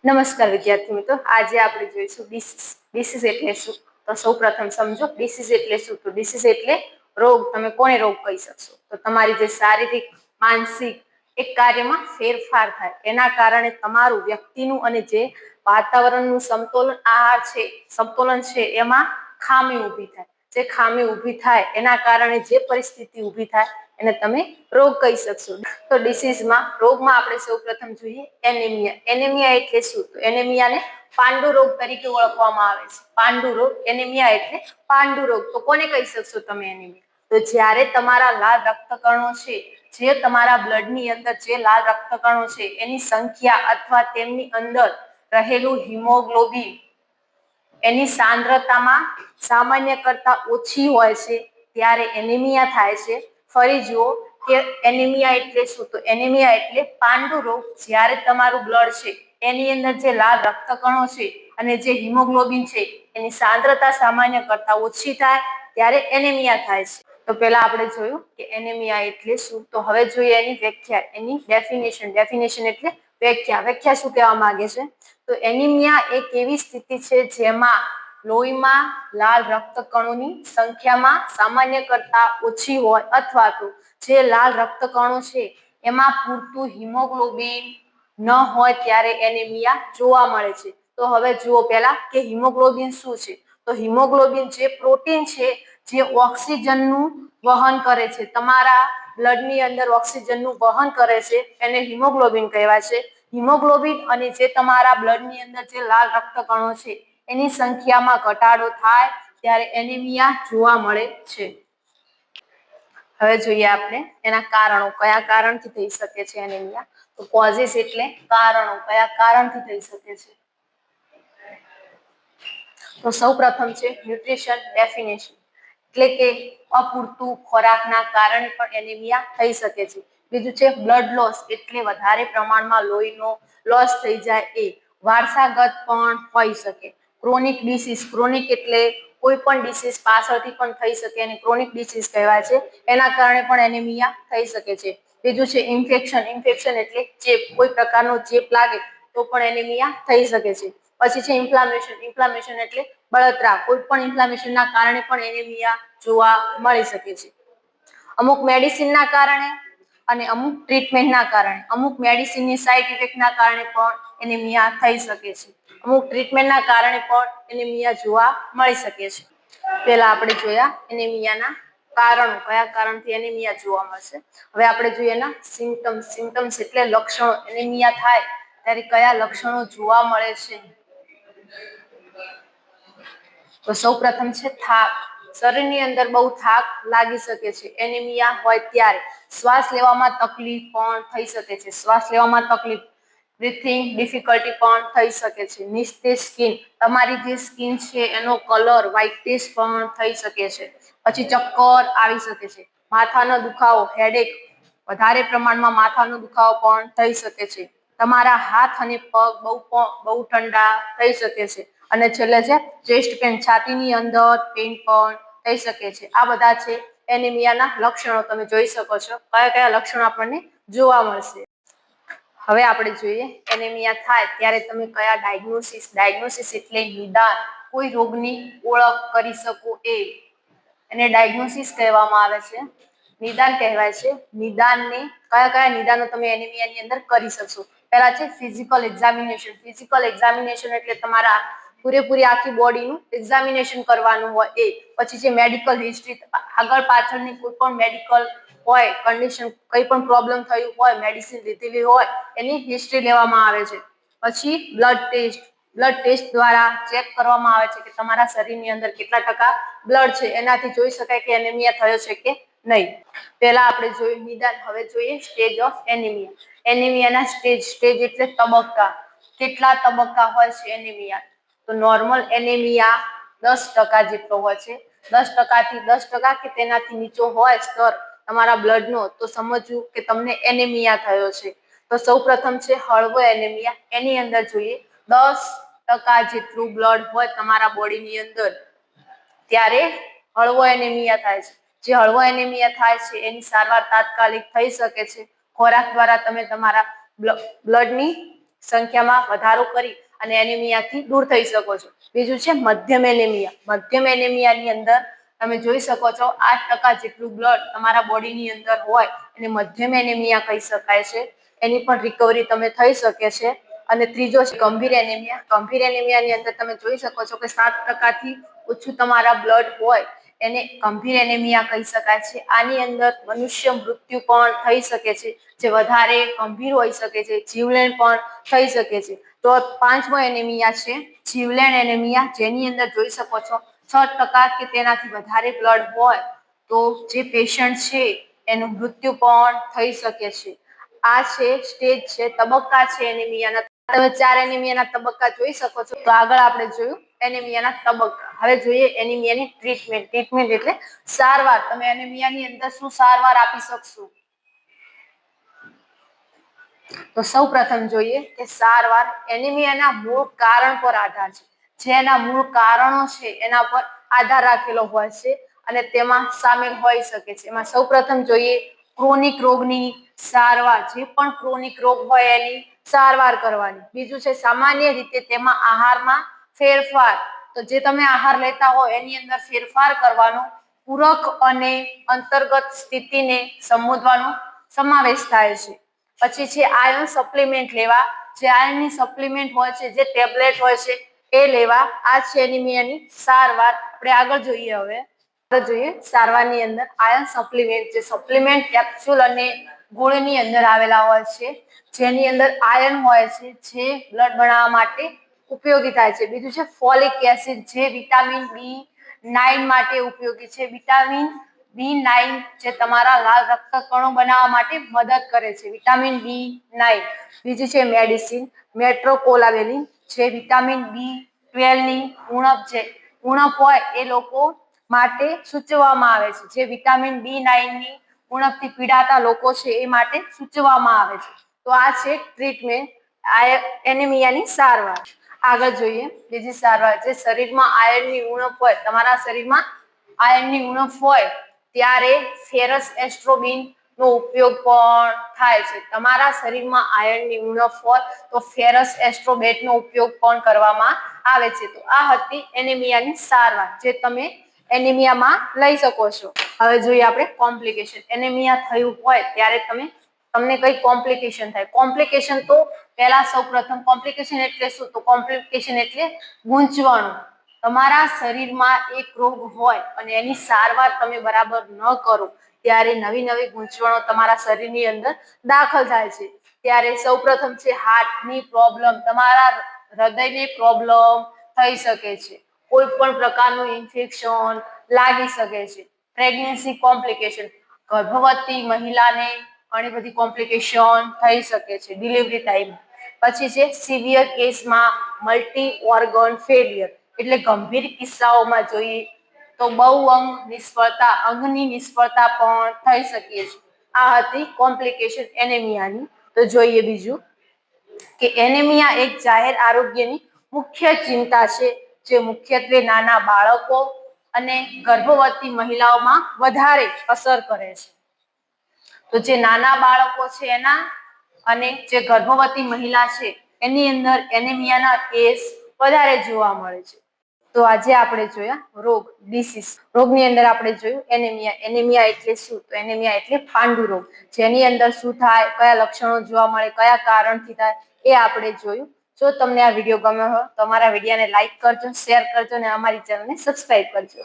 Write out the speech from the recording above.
નમસ્કાર વિદ્યાર્થી મિત્રો, આજે આપણે જોઈશું ડિસીઝ. ડિસીઝ એટલે શું? તો સૌપ્રથમ સમજો ડિસીઝ એટલે શું. તો ડિસીઝ એટલે રોગ. તમે કોને રોગ કહી શકશો? તો તમારી જે શારીરિક, માનસિક એક કાર્યમાં ફેરફાર થાય, એના કારણે તમારું વ્યક્તિનું અને જે વાતાવરણનું સમતોલન છે એમાં ખામી ઊભી થાય. જે ખામી ઊભી થાય એના કારણે જે પરિસ્થિતિ ઊભી થાય એને તમે રોગ કહી શકશો. તો ડિસીઝમાં, રોગમાં આપણે સૌપ્રથમ જોઈએ એનિમિયા. એનિમિયા એટલે શું? તો એનિમિયાને પાંડુ રોગ તરીકે ઓળખવામાં આવે છે. પાંડુ રોગ, એનિમિયા એટલે પાંડુ રોગ. તો કોને કહી શકશો તમે એનિમિયા? તો જ્યારે તમારા લાલ રક્તકણો છે, જે તમારા બ્લડની અંદર જે લાલ રક્તકણો છે એની સંખ્યા અથવા તેમની અંદર રહેલું હિમોગ્લોબિન એની સાંદ્રતામાં સામાન્ય કરતા ઓછી હોય છે, ત્યારે એનિમિયા થાય છે. ફરી જુઓ કે એનિમિયા એટલે શું? તો એનિમિયા એટલે પાંડુ રોગ. જ્યારે તમારું બ્લડ છે એની અંદર જે લાલ રક્તકણો છે અને જે હિમોગ્લોબિન છે એની સાંદ્રતા સામાન્ય કરતા ઓછી થાય ત્યારે એનિમિયા થાય છે. તો પહેલા આપણે જોયું કે એનિમિયા એટલે શું. તો હવે જોઈએ એની વ્યાખ્યા, એની ડેફિનેશન. ડેફિનેશન એટલે વ્યાખ્યા. વ્યાખ્યા શું કહેવા માંગે છે? તો એનિમિયા એક એવી સ્થિતિ છે જેમાં લોહીમાં લાલ રક્તકણોની સંખ્યામાં સામાન્ય કરતા ઓછી હોય, અથવા તો જે લાલ રક્તકણો છે એમાં પૂરતું હિમોગ્લોબિન ન હોય ત્યારે એનિમિયા જોવા મળે છે. તો હવે જુઓ પહેલા કે હિમોગ્લોબિન શું છે. તો હિમોગ્લોબિન જે પ્રોટીન છે જે ઓક્સિજનનું વહન કરે છે, તમારા બ્લડની અંદર ઓક્સિજનનું વહન કરે છે, એને હિમોગ્લોબિન કહેવાય છે. હિમોગ્લોબિન અને જે તમારા બ્લડની અંદર જે લાલ રક્તકણો છે એની સંખ્યામાં ઘટાડો થાય ત્યારે એનિમિયા જોવા મળે છે. હવે જોઈએ આપણે એના કારણો. કયા કારણથી થઈ શકે છે એનિમિયા? તો કોઝિસ એટલે કારણો. કયા કારણથી થઈ શકે છે? તો સૌપ્રથમ છે ન્યુટ્રિશન ડેફિનેશન, એટલે કે અપૂરતું ખોરાકના કારણે પણ એનિમિયા થઈ શકે છે. બીજું છે બ્લડ લોસ, એટલે વધારે પ્રમાણમાં લોહીનો લોસ થઈ જાય એ. વારસાગત પણ હોઈ શકે. ક્રોનિક ડિસીઝ, ક્રોનિક એટલે કોઈ પણ ડિસીઝ પાછળથી પણ થઈ શકે અને ક્રોનિક ડિસીઝ કહેવાય છે. એના કારણે પણ એનિમિયા થઈ શકે છે. બીજું છે ઇન્ફેક્શન. ઇન્ફેક્શન એટલે ચેપ, કોઈ પ્રકારનો ચેપ લાગે તો પણ એનિમિયા થઈ શકે છે. પછી છે ઇન્ફ્લામેશન. ઇન્ફ્લામેશન એટલે બળતરા. કોઈ પણ ઇન્ફ્લામેશનના કારણે પણ એનિમિયા જોવા મળી શકે છે. અમુક મેડિસિનના કારણે અને અમુક ટ્રીટમેન્ટના કારણે. અમુક મેડિસિનની સાઇડ ઇફેક્ટના કારણે પણ એનિમિયા થઈ શકે છે. અમુક ટ્રીટમેન્ટના કારણે પણ એનિમિયા જોવા મળી શકે છે. પહેલા આપણે જોયા એનિમિયાના કારણો, કયા કારણથી એનિમિયા જોવા મળશે. હવે આપણે જોઈએ એના સિમ્પટમ્સ. સિમ્પટમ્સ એટલે લક્ષણો. એનિમિયા થાય ત્યારે કયા લક્ષણો જોવા મળે છે? તો સૌપ્રથમ છે થાક. શરીરની અંદર બહુ થાક લાગી શકે છે એનિમિયા હોય ત્યારે. શ્વાસ લેવામાં તકલીફ પણ થઈ શકે છે. શ્વાસ લેવામાં તકલીફ, બ્રીથિંગ ડિફિકલ્ટી પણ થઈ શકે છે. નિસ્તેજ સ્કિન, તમારી જે સ્કિન છે એનો કલર વ્હાઇટિશ પણ થઈ શકે છે. પછી ચક્કર આવી શકે છે. માથાનો દુખાવો, હેડેક, વધારે પ્રમાણમાં માથાનો દુખાવો પણ થઈ શકે છે. તમારા હાથ અને પગ બહુ ઠંડા થઈ શકે છે. અને છેલ્લે છે ચેસ્ટ પેન, છાતીની અંદર પેન પણ થઈ શકે છે. આ બધા છે એનિમિયાના લક્ષણો. તમે જોઈ શકો છો કયા કયા લક્ષણો આપણને જોવા મળશે. હવે આપણે જોઈએ એનિમિયા થાય ત્યારે તમે કયા ડાયગ્નોસિસ. ડાયગ્નોસિસ એટલે નિદાન, કોઈ રોગની ઓળખ કરી શકો એ, એને ડાયગ્નોસિસ કહેવામાં આવે છે. નિદાન કહેવાય છે. નિદાનને કયા કયા નિદાનો તમે એનિમિયાની અંદર કરી શકશો? પહેલા છે ફિઝિકલ એક્ઝામિનેશન. ફિઝિકલ એક્ઝામિનેશન એટલે તમારા પૂરેપૂરી આખી બોડીનું એક્ઝામિનેશન કરવાનું હોય એ. પછી છે મેડિકલ હિસ્ટ્રી, આગળ પાછળની કોઈ પણ મેડિકલ હોય કન્ડિશન, કઈ પણ પ્રોબ્લેમ થયું હોય, મેડિસિન લીધેલી હોય, એની હિસ્ટ્રી લેવામાં આવે છે. પછી બ્લડ ટેસ્ટ. બ્લડ ટેસ્ટ દ્વારા ચેક કરવામાં આવે છે કે તમારા શરીરની અંદર કેટલા ટકા બ્લડ છે. એનાથી જોઈ શકાય કે એનિમિયા થયો છે કે નહીં. પહેલા આપણે જોયું નિદાન. હવે જોઈએ સ્ટેજ ઓફ એનિમિયા. એનિમિયાના સ્ટેજ. સ્ટેજ એટલે તબક્કા. કેટલા તબક્કા હોય છે એનિમિયા? તો નોર્મલ એનિમિયા 10% જેટલો હોય છે. 10% થી 10% કે તેનાથી નીચો હોય સ્તર તમારા બ્લડનો, તો સમજવું કે તમને એનિમિયા થયો છે. તો સૌપ્રથમ છે હળવો એનિમિયા. એની અંદર જોઈએ 10% જેટલું બ્લડ હોય તમારા બોડીની અંદર ત્યારે હળવો એનિમિયા થાય છે. જે હળવો એનિમિયા થાય છે એની સારવાર તાત્કાલિક થઈ શકે છે. ખોરાક દ્વારા તમે તમારા બ્લડની સંખ્યામાં વધારો કરી અને એનિમિયાથી દૂર થઈ શકો છો. બીજું છે મધ્યમ એનિમિયા. મધ્યમ એનિમિયાની અંદર તમે જોઈ શકો છો 8% જેટલું બ્લડ તમારા બોડીની અંદર હોય એને મધ્યમ એનિમિયા કહી શકાય છે. એની પણ રિકવરી તમે થઈ શકે છે. અને ત્રીજો છે ગંભીર એનિમિયા. ગંભીર એનિમિયાની અંદર તમે જોઈ શકો છો કે 7%થી ઓછું તમારા બ્લડ હોય એને ગંભીર એનિમિયા કહી શકાય છે. આની અંદર મનુષ્ય મૃત્યુ પણ થઈ શકે છે, જે વધારે ગંભીર હોઈ શકે છે, જીવલેણ પણ થઈ શકે છે. તો 5મો એનિમિયા છે જીવલેણ એનિમિયા, જેની અંદર જોઈ શકો છો 6% કે તેનાથી વધારે બ્લડ હોય તો જે પેશન્ટ છે એનું મૃત્યુ પણ થઈ શકે છે. આ છે સ્ટેજ છે, તબક્કા છે એનિમિયાના. તમે 4 એનિમિયાના તબક્કા જોઈ શકો છો. તો આગળ આપણે જોયું એનિમિયાના તબક્કા. હવે જોઈએ એનિમિયાની ટ્રીટમેન્ટ. ટ્રીટમેન્ટ એટલે સારવાર. તમે એનિમિયાની અંદર શું સારવાર આપી શકશો? તો સૌ પ્રથમ જોઈએ કે સારવાર એનિમિયાના મૂળ કારણ પર આધાર છે. જે એના મૂળ કારણો છે એના પર આધાર રાખેલો હોય છે અને તેમાં સામેલ હોઈ શકે છે. એમાં સૌ પ્રથમ જોઈએ ક્રોનિક રોગની સારવાર. જે પણ ક્રોનિક રોગ હોય એની સારવાર કરવાની. બીજું છે સામાન્ય રીતે તેમાં આહારમાં ફેરફાર. તો જે તમે આહાર લેતા હોય એની અંદર ફેરફાર કરવાનો. પૂરક અને અંતર્ગત સ્થિતિને સંબોધવાનો સમાવેશ થાય છે. પછી છે આયર્ન સપ્લિમેન્ટ લેવા. જે આયર્નની સપ્લિમેન્ટ હોય છે, જે ટેબ્લેટ હોય છે એ લેવા. આ છે એનિમિયાની સારવાર. આપણે આગળ જોઈએ. હવે જોઈએ સારવારની અંદર આયર્ન સપ્લિમેન્ટ. જે સપ્લિમેન્ટ કેપ્સ્યુલ અને ગોળીની અંદર આવેલા હોય છે, જેની અંદર આયર્ન હોય છે, જે બ્લડ બનાવવા માટે ઉપયોગી થાય છે. બીજું છે ફોલિક એસિડ, જે વિટામિન B9 માટે ઉપયોગી છે. વિટામિન B9 જે તમારા લાલ રક્તકણો બનાવવા માટે મદદ કરે છે. Vitamin B9. બીજી છે મેડિસિન મેટ્રોકોલાવેલિન, જે વિટામિન B12 ની ઉણપ છે, ઉણપ હોય એ લોકો માટે સૂચવવામાં આવે છે. જે વિટામિન B9 ની ઉણપથી પીડાતા લોકો છે એ માટે સૂચવવામાં આવે છે. તો આ છે ટ્રીટમેન્ટ એનિમિયાની સારવાર. આગળ જોઈએ બીજી સારવાર. જે શરીરમાં આયર્નની ઉણપ હોય, તમારા શરીરમાં આયર્નની ઉણપ હોય ત્યારે ફેરસ એસ્ટ્રોબિન નો ઉપયોગ પણ થાય છે. તમારા શરીરમાં આયર્નની ઉણપ હોય તો ફેરસ એસ્ટ્રોબેટ નો ઉપયોગ પણ કરવામાં આવે છે. તો આ હતી એનિમિયાની સારવાર, જે તમે એનિમિયામાં લઈ શકો છો. હવે જોઈએ આપણે કોમ્પ્લિકેશન. એનિમિયા થયું હોય ત્યારે તમને કઈ કોમ્પ્લિકેશન થાય? કોમ્પ્લિકેશન તો પહેલા સૌ પ્રથમ કોમ્પ્લિકેશન એટલે શું? તો કોમ્પ્લિકેશન એટલે ગૂંચવણો. તમારા શરીરમાં એક રોગ હોય અને એની સારવાર તમે બરાબર ન કરો ત્યારે નવી નવી ગૂંચવણો તમારા શરીરની અંદર દાખલ થાય છે. ત્યારે સૌ પ્રથમ છે હાર્ટની પ્રોબ્લેમ. તમારા હૃદયની પ્રોબ્લેમ થઈ શકે છે. કોઈ પણ પ્રકારનું ઇન્ફેક્શન લાગી શકે છે. Pregnancy complication. ગર્ભવતી મહિલાને ઘણી બધી કોમ્પ્લિકેશન થઈ શકે છે ડિલિવરી ટાઈમ. પછી છે સિવિયર કેસમાં મલ્ટી ઓર્ગન ફેલિયર, એટલે ગંભીર કિસ્સાઓમાં જોઈએ તો બહુ અંગની નિષ્ફળતા પણ થઈ શકે છે. આ હતી કોમ્પ્લિકેશન એનિમિયાની. તો જોઈએ બીજું કે એનિમિયા એક જાહેર આરોગ્યની મુખ્ય ચિંતા છે, જે મુખ્યત્વે નાના બાળકો અને ગર્ભવતી મહિલાઓમાં વધારે અસર કરે છે. તો જે નાના બાળકો છે એના અને જે ગર્ભવતી મહિલા છે એની અંદર એનિમિયાના કેસ વધારે જોવા મળે છે. તો આજે આપણે જોયા રોગ, ડિસીઝ. રોગની અંદર આપણે જોયું એનિમિયા. એનિમિયા એટલે શું? તો એનિમિયા એટલે પાંડુ રોગ. જેની અંદર શું થાય, કયા લક્ષણો જોવા મળે, કયા કારણથી થાય એ આપણે જોયું. જો તમને આ વિડીયો ગમ્યો હોય તો અમારા વિડીયોને લાઈક કરજો, શેર કરજો અને અમારી ચેનલને સબસ્ક્રાઇબ કરજો.